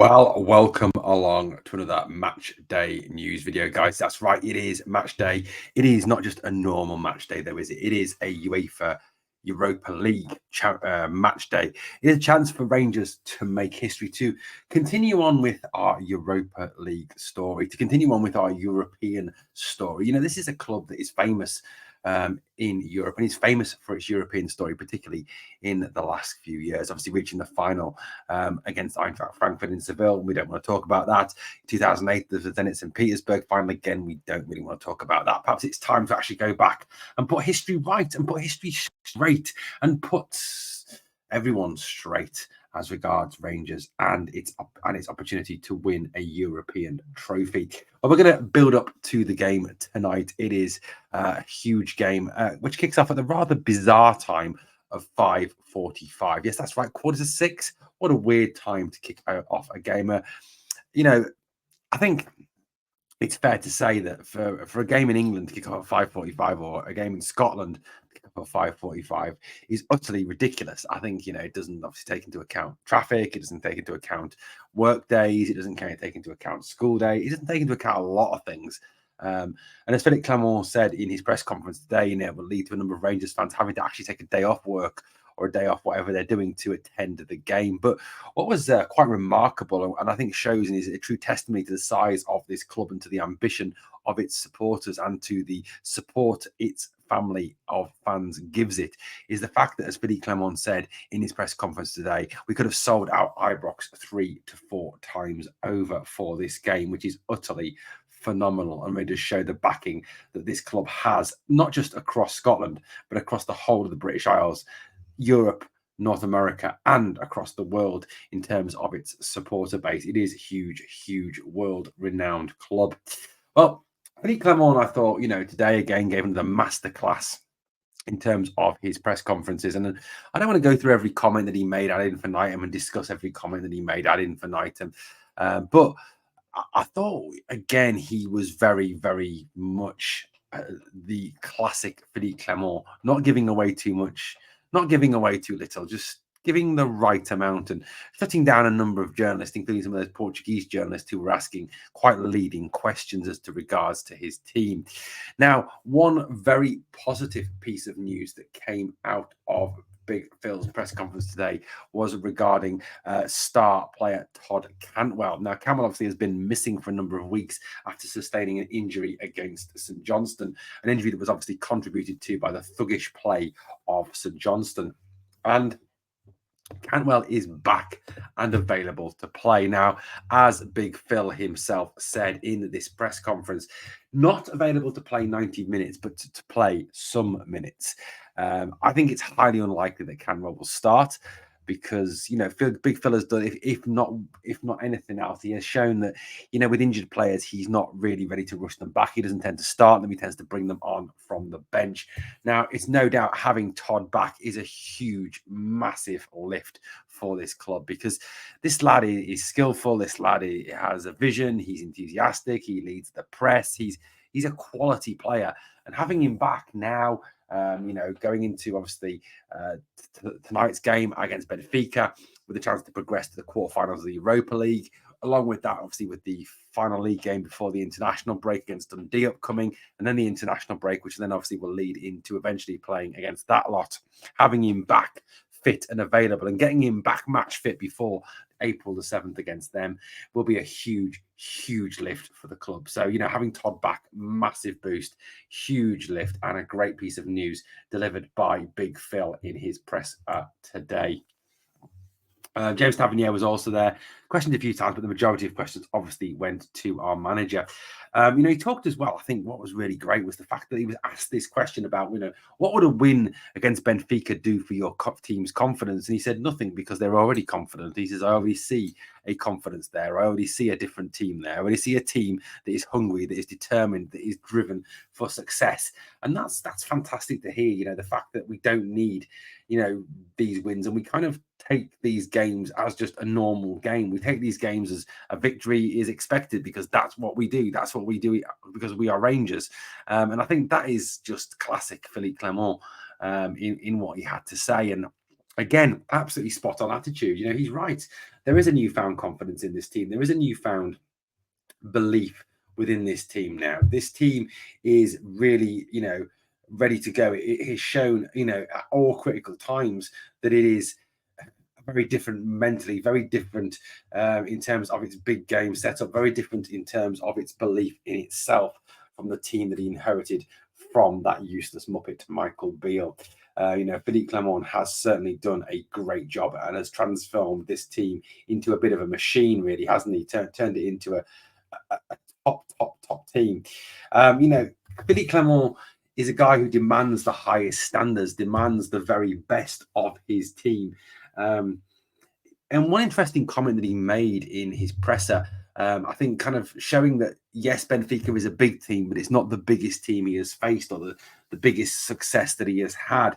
Well, welcome along to another match day news video, guys. That's right, it is match day. It is not just a normal match day, though, is it? It is a UEFA Europa League match day. It is a chance for Rangers to make history, to continue on with our Europa League story, to continue on with our European story. This is a club that is famous in Europe, and it's famous for its European story, particularly in the last few years. Obviously, reaching the final against Eintracht Frankfurt in Seville. We don't want to talk about that. 2008, the Zenit St. Petersburg final again. We don't really want to talk about that. Perhaps it's time to actually go back and put history right and put history straight and put everyone straight as regards Rangers and its opportunity to win a European trophy. Well, we're going to build up to the game tonight. It is a huge game, which kicks off at the rather bizarre time of 5:45. Yes, that's right, 5:45. What a weird time to kick off a game. I think it's fair to say that for a game in England to kick off at 5:45 or a game in Scotland to kick off at 5:45 is utterly ridiculous. I think, it doesn't obviously take into account traffic. It doesn't take into account work days. It doesn't take into account school day. It doesn't take into account a lot of things. And as Philippe Clement said in his press conference today, it will lead to a number of Rangers fans having to actually take a day off work or a day off, whatever they're doing, to attend the game. But what was quite remarkable, and I think shows and is a true testimony to the size of this club and to the ambition of its supporters and to the support its family of fans gives it, is the fact that, as Philippe Clement said in his press conference today, we could have sold out Ibrox 3 to 4 times over for this game, which is utterly phenomenal, and really does show the backing that this club has, not just across Scotland, but across the whole of the British Isles, Europe, North America, and across the world in terms of its supporter base. It is a huge world-renowned club. Well, Philippe Clement, I thought, today again gave another masterclass in terms of his press conferences. And I don't want to go through every comment that he made ad infinitum and discuss every comment that he made ad infinitum. But I thought, again, he was very much the classic Philippe Clement, not giving away too much, not giving away too little, just giving the right amount and shutting down a number of journalists, including some of those Portuguese journalists who were asking quite leading questions as to regards to his team. Now, one very positive piece of news that came out of Big Phil's press conference today was regarding star player Todd Cantwell. Now, Cantwell obviously has been missing for a number of weeks after sustaining an injury against St Johnstone, an injury that was obviously contributed to by the thuggish play of St Johnstone. And Cantwell is back and available to play. Now, as Big Phil himself said in this press conference, not available to play 90 minutes, but to play some minutes. I think it's highly unlikely that Cantwell will start because, Big Phil has done, if not anything else, he has shown that, with injured players, he's not really ready to rush them back. He doesn't tend to start them. He tends to bring them on from the bench. Now, it's no doubt having Todd back is a huge, massive lift for this club because this lad is skillful. This lad has a vision. He's enthusiastic. He leads the press. He's a quality player. And having him back now, going into obviously tonight's game against Benfica with a chance to progress to the quarterfinals of the Europa League. Along with that, obviously, with the final league game before the international break against Dundee upcoming, and then the international break, which then obviously will lead into eventually playing against that lot. Having him back fit and available and getting him back match fit before April the 7th against them will be a huge lift for the club. So, having Todd back, massive boost, huge lift, and a great piece of news delivered by Big Phil in his press today. James Tavernier was also there, questioned a few times, but the majority of questions obviously went to our manager. He talked as well. I think what was really great was the fact that he was asked this question about, what would a win against Benfica do for your team's confidence? And he said nothing because they're already confident. He says, I already see a confidence there. I already see a different team there. I already see a team that is hungry, that is determined, that is driven for success. And that's fantastic to hear, the fact that we don't need, these wins, and we kind of take these games as just a normal game. We take these games as a victory is expected because that's what we do. That's what we do because we are Rangers. And I think that is just classic Philippe Clement in what he had to say. And Again, absolutely spot on attitude. He's right. There is a newfound confidence in this team. There is a newfound belief within this team now. This team is really, ready to go. It has shown, at all critical times that it is very different mentally, very different in terms of its big game setup, very different in terms of its belief in itself from the team that he inherited from that useless Muppet, Michael Beale. Philippe Clement has certainly done a great job and has transformed this team into a bit of a machine, really, hasn't he? Turned it into a top team. Philippe Clement is a guy who demands the highest standards, demands the very best of his team. And one interesting comment that he made in his presser, I think kind of showing that, yes, Benfica is a big team, but it's not the biggest team he has faced or the biggest success that he has had.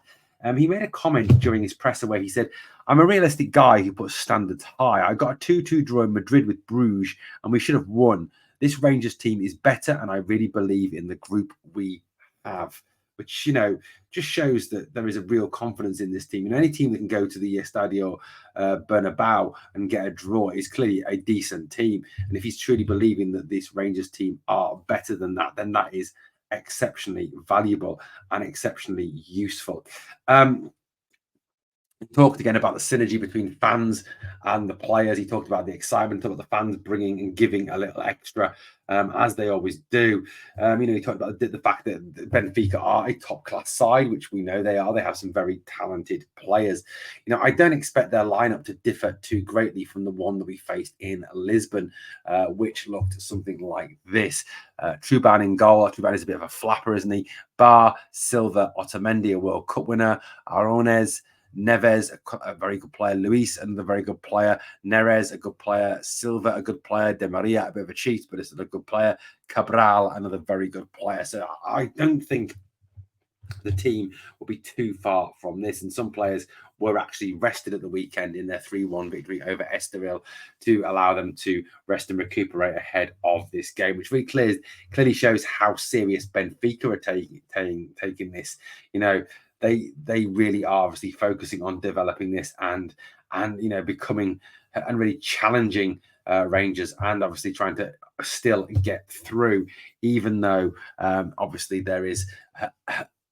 He made a comment during his presser where he said, "I'm a realistic guy who puts standards high. I got a 2-2 draw in Madrid with Bruges, and we should have won. This Rangers team is better, and I really believe in the group we have," which, just shows that there is a real confidence in this team. And any team that can go to the Estadio Bernabeu and get a draw is clearly a decent team. And if he's truly believing that this Rangers team are better than that, then that is exceptionally valuable and exceptionally useful. He talked again about the synergy between fans and the players. He talked about the excitement of the fans bringing and giving a little extra, as they always do. He talked about the fact that Benfica are a top-class side, which we know they are. They have some very talented players. I don't expect their lineup to differ too greatly from the one that we faced in Lisbon, which looked something like this. Truban in goal. Truban is a bit of a flapper, isn't he? Bar, Silva, Otamendi, a World Cup winner. Arones, Neves, a very good player. Luis, another very good player. Neres, a good player. Silva, a good player. De Maria, a bit of a cheat, but it's a good player. Cabral, another very good player. So I don't think the team will be too far from this. And some players were actually rested at the weekend in their 3-1 victory over Estoril to allow them to rest and recuperate ahead of this game, which really clearly shows how serious Benfica are taking this. They really are obviously focusing on developing this and becoming and really challenging Rangers, and obviously trying to still get through, even though obviously there is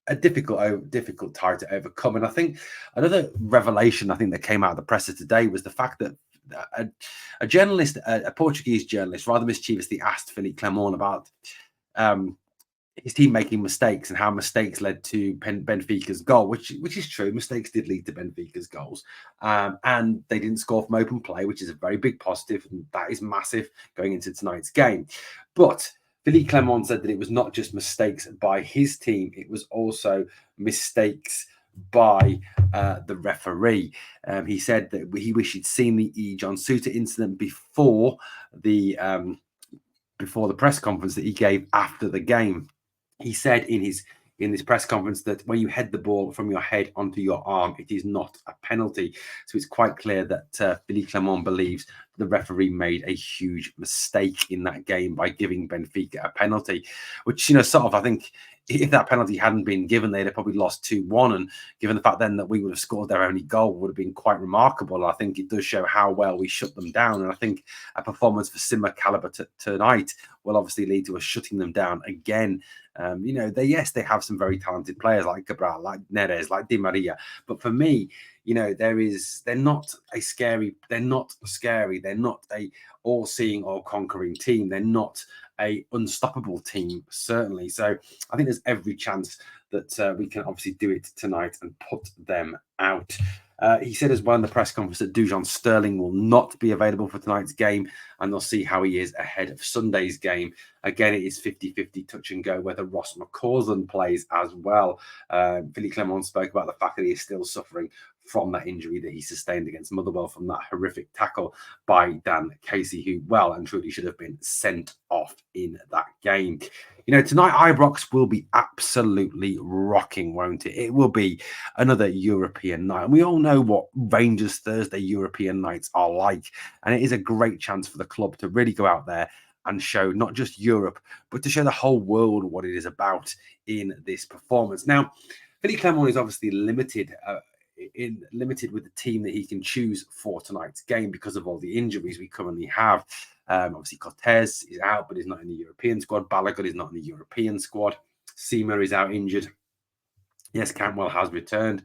a difficult tie to overcome. And I think another revelation that came out of the presser today was the fact that a journalist, a Portuguese journalist, rather mischievously asked Philippe Clement about his team making mistakes and how mistakes led to Benfica's goal, which is true. Mistakes did lead to Benfica's goals, and they didn't score from open play, which is a very big positive, and that is massive going into tonight's game. But Philippe Clement said that it was not just mistakes by his team; it was also mistakes by the referee. He said that he wished he'd seen the E. John Suter incident before the press conference that he gave after the game. He said in this press conference that when you head the ball from your head onto your arm, it is not a penalty. So it's quite clear that Philippe Clement believes the referee made a huge mistake in that game by giving Benfica a penalty, which, sort of, I think if that penalty hadn't been given, they'd have probably lost 2-1. And given the fact then that we would have scored their only goal would have been quite remarkable. I think it does show how well we shut them down. And I think a performance for similar caliber tonight will obviously lead to us shutting them down again. They have some very talented players like Cabral, like Neres, like Di Maria. But for me, they're not scary. They're not a all-seeing, all-conquering team. They're not a unstoppable team, certainly. So I think there's every chance that we can obviously do it tonight and put them out. He said as well in the press conference that Dujon Sterling will not be available for tonight's game, and they'll see how he is ahead of Sunday's game. Again, it is 50-50 touch and go whether Ross McCausland plays as well. Philippe Clement spoke about the fact that he is still suffering from that injury that he sustained against Motherwell from that horrific tackle by Dan Casey, who well and truly should have been sent off in that game. Tonight Ibrox will be absolutely rocking, won't it? It will be another European night. And we all know what Rangers Thursday European nights are like. And it is a great chance for the club to really go out there and show not just Europe, but to show the whole world what it is about in this performance. Now, Philippe Clement is obviously limited limited with the team that he can choose for tonight's game because of all the injuries we currently have. Obviously, Cortez is out, but he's not in the European squad. Balaguer is not in the European squad. Seamer is out injured. Yes, Cantwell has returned,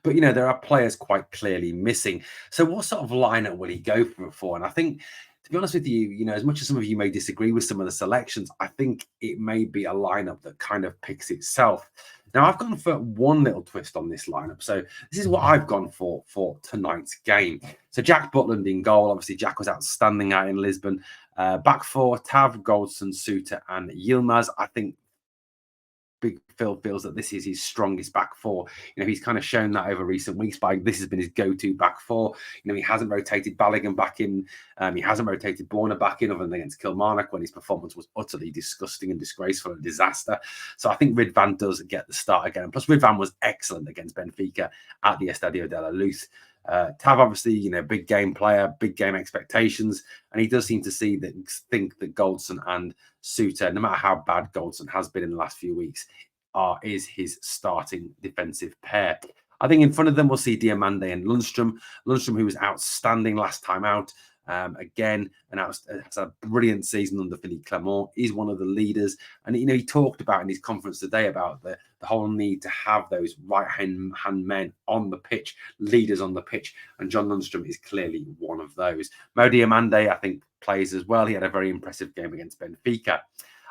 but there are players quite clearly missing. So what sort of lineup will he go for? And I think, to be honest with you, as much as some of you may disagree with some of the selections, I think it may be a lineup that kind of picks itself. Now, I've gone for one little twist on this lineup. So this is what I've gone for tonight's game. So Jack Butland in goal. Obviously, Jack was outstanding out in Lisbon. Back four, Tav, Goldson, Suter, and Yilmaz. I think Big Phil feels that this is his strongest back four. He's kind of shown that over recent weeks. This has been his go-to back four. He hasn't rotated Balogun back in. He hasn't rotated Borna back in, other than against Kilmarnock, when his performance was utterly disgusting and disgraceful and disaster. So I think Ridvan does get the start again. Plus, Ridvan was excellent against Benfica at the Estadio de la Luz. Tav, obviously, big game player, big game expectations, and he does seem to think that Goldson and Suter, no matter how bad Goldson has been in the last few weeks, is his starting defensive pair. I think in front of them we'll see Diamande and Lundstrom. Lundstrom, who was outstanding last time out, again, and has a brilliant season under Philippe Clement. He's one of the leaders, and he talked about in his conference today about the whole need to have those right-hand men on the pitch, leaders on the pitch, and John Lundstrom is clearly one of those. Mo Diamande, I think, plays as well. He had a very impressive game against Benfica.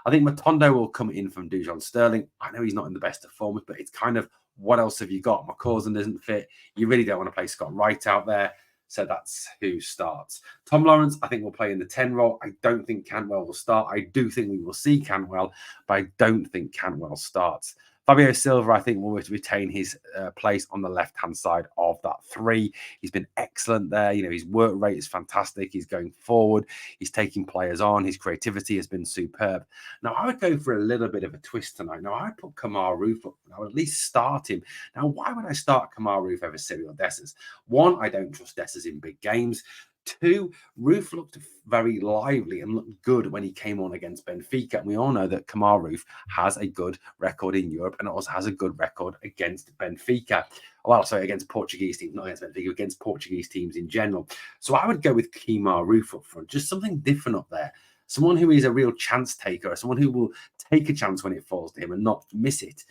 I think Matondo will come in from Dujon Sterling. I know he's not in the best of form, but it's kind of, what else have you got? McCausland doesn't fit. You really don't want to play Scott Wright out there. So that's who starts. Tom Lawrence, I think, will play in the 10 role. I don't think Cantwell will start. I do think we will see Cantwell, but I don't think Cantwell starts. Fabio Silva, I think, will retain his place on the left-hand side of that three. He's been excellent there. His work rate is fantastic. He's going forward. He's taking players on. His creativity has been superb. Now, I would go for a little bit of a twist tonight. Now, I'd put Kemar Roofe up. I would at least start him. Now, why would I start Kemar Roofe over Cyril Dessers? One, I don't trust Dessers in big games. Two, Roofe looked very lively and looked good when he came on against Benfica. And we all know that Kemar Roofe has a good record in Europe and also has a good record against Benfica. Well, sorry, against Portuguese teams, not against Benfica, against Portuguese teams in general. So I would go with Kemar Roofe up front, just something different up there. Someone who is a real chance taker, someone who will take a chance when it falls to him and not miss it.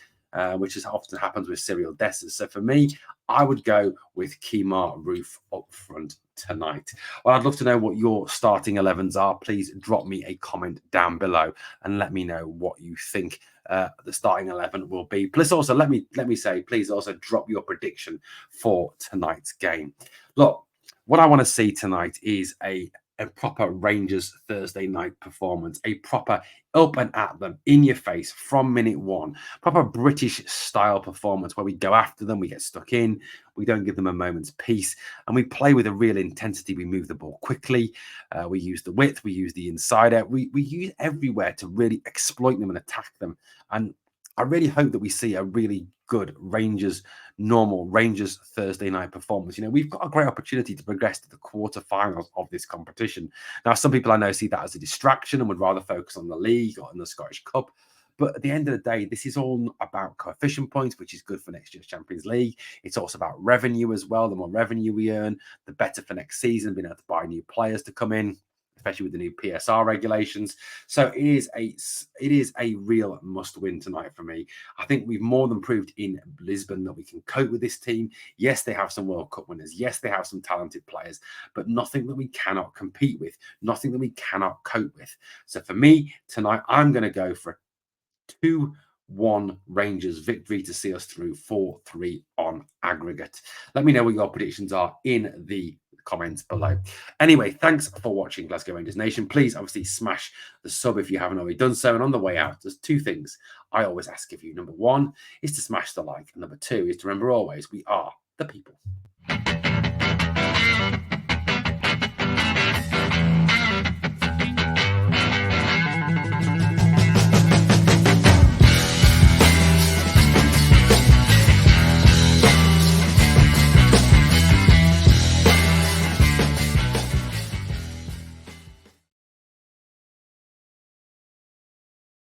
Which is often happens with Cyril Dessers. So for me, I would go with Kemar Roofe up front tonight. Well, I'd love to know what your starting 11s are. Please drop me a comment down below and let me know what you think the starting 11 will be. Plus, also let me say, please also drop your prediction for tonight's game. Look, what I want to see tonight is a proper Rangers Thursday night performance, a proper up and at them, in your face from minute one, proper British style performance where we go after them, we get stuck in, we don't give them a moment's peace, and we play with a real intensity. We move the ball quickly, we use the width, we use the insider, we use everywhere to really exploit them and attack them. And I really hope that we see a really good Rangers Thursday night performance. We've got a great opportunity to progress to the quarterfinals of this competition. Now, some people I know see that as a distraction and would rather focus on the league or in the Scottish Cup. But at the end of the day, this is all about coefficient points, which is good for next year's Champions League. It's also about revenue as well. The more revenue we earn, the better for next season, being able to buy new players to come in, especially with the new PSR regulations. So it is a real must-win tonight for me. I think we've more than proved in Lisbon that we can cope with this team. Yes, they have some World Cup winners. Yes, they have some talented players, but nothing that we cannot compete with, nothing that we cannot cope with. So for me, tonight, I'm going to go for a 2-1 Rangers victory to see us through 4-3 on aggregate. Let me know what your predictions are in the comments below. Anyway, thanks for watching Glasgow Rangers Nation. Please obviously smash the sub if you haven't already done so. And on the way out, there's two things I always ask of you. Number one is to smash the like. And number two is to remember always, we are the people.